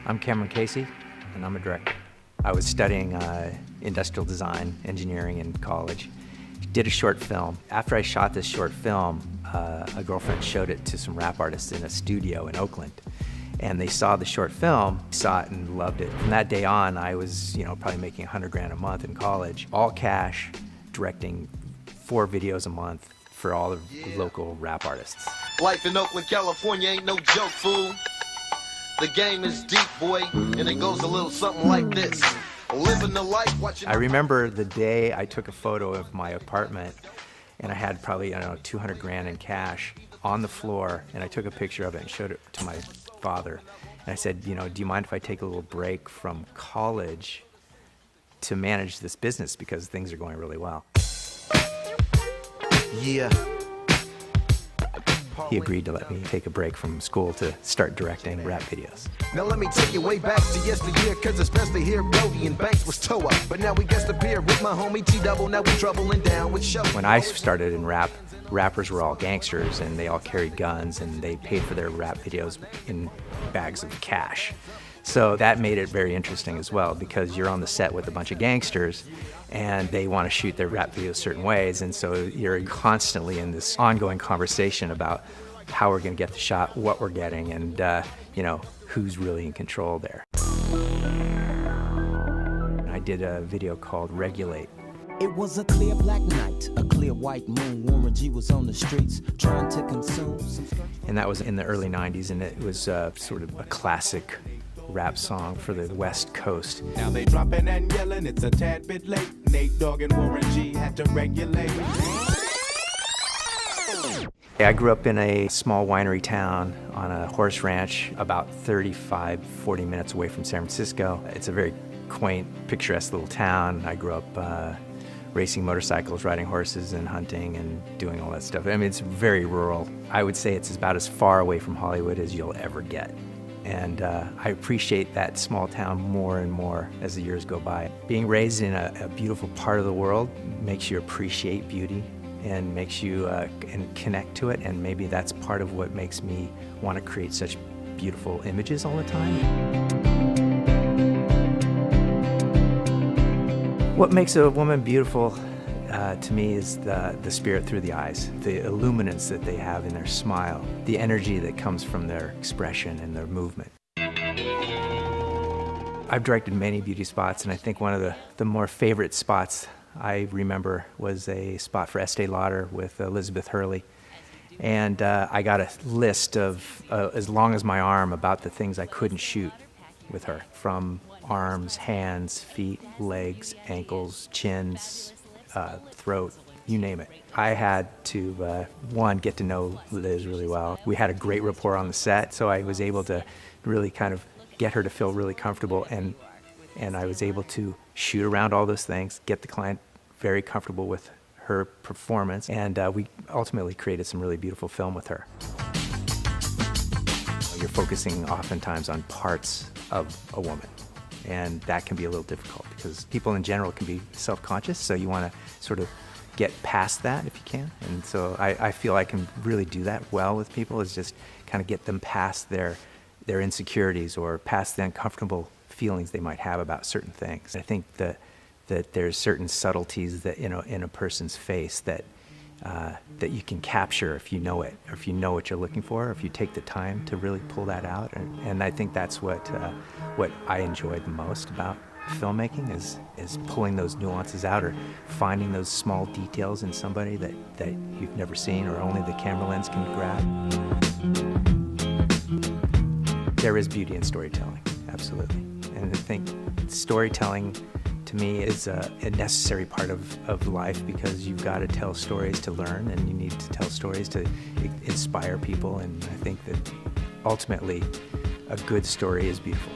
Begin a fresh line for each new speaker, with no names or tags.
I'm Cameron Casey, and I'm a director. I was studying industrial design, engineering in college. Did a short film. After I shot this short film, a girlfriend showed it to some rap artists in a studio in Oakland. And they saw the short film, saw it and loved it. From that day on, I was, probably making $100,000 a month in college, all cash, directing 4 videos a month for all the local rap artists.
Life in Oakland, California ain't no joke, fool. The game is deep, boy, and it goes a little something like this. Living the life, watching.
I remember the day I took a photo of my apartment, and I had probably, $200,000 in cash on the floor, and I took a picture of it and showed it to my father. And I said, do you mind if I take a little break from college to manage this business because things are going really well?
Yeah.
He agreed to let me take a break from school to start directing rap videos.
Now let me take you way back to yesteryear, cause especially here Brody and Banks was toe up. But now we guess the beer with my homie T-Double, now we troubling down with show.
When I started in rap, rappers were all gangsters and they all carried guns and they paid for their rap videos in bags of cash. So that made it very interesting as well, because you're on the set with a bunch of gangsters and they want to shoot their rap videos certain ways, and so you're constantly in this ongoing conversation about how we're going to get the shot, what we're getting, and who's really in control there. I did a video called Regulate.
It was a clear black night, a clear white moon. Warren G was on the streets trying to consume some.
And that was in the early 90s, and it was sort of a classic rap song for the West Coast.
Now they dropping and yelling, it's a tad bit late. Nate Dogg and Warren G had to regulate.
I grew up in a small winery town on a horse ranch about 35-40 minutes away from San Francisco. It's a very quaint, picturesque little town. I grew up racing motorcycles, riding horses, and hunting and doing all that stuff. I mean, it's very rural. I would say it's about as far away from Hollywood as you'll ever get. And I appreciate that small town more and more as the years go by. Being raised in a beautiful part of the world makes you appreciate beauty and makes you and connect to it, and maybe that's part of what makes me want to create such beautiful images all the time. What makes a woman beautiful to me is the spirit through the eyes, the illuminance that they have in their smile, the energy that comes from their expression and their movement. I've directed many beauty spots, and I think one of the more favorite spots I remember was a spot for Estee Lauder with Elizabeth Hurley. And I got a list of, as long as my arm, about the things I couldn't shoot with her, from arms, hands, feet, legs, ankles, chins, throat, you name it. I had to, one, get to know Liz really well. We had a great rapport on the set, so I was able to really kind of get her to feel really comfortable, and I was able to shoot around all those things, get the client very comfortable with her performance, and we ultimately created some really beautiful film with her. You're focusing oftentimes on parts of a woman, and that can be a little difficult because people in general can be self-conscious, so you want to sort of get past that if you can. And so I feel I can really do that well with people, is just kind of get them past their insecurities or past the uncomfortable feelings they might have about certain things. I think that there's certain subtleties that in a person's face that you can capture if you know it, or if you know what you're looking for, or if you take the time to really pull that out. And I think that's what I enjoyed the most about filmmaking is pulling those nuances out, or finding those small details in somebody that you've never seen or only the camera lens can grab. There is beauty in storytelling, absolutely. And I think storytelling to me is a necessary part of life, because you've got to tell stories to learn, and you need to tell stories to inspire people. And I think that ultimately a good story is beautiful.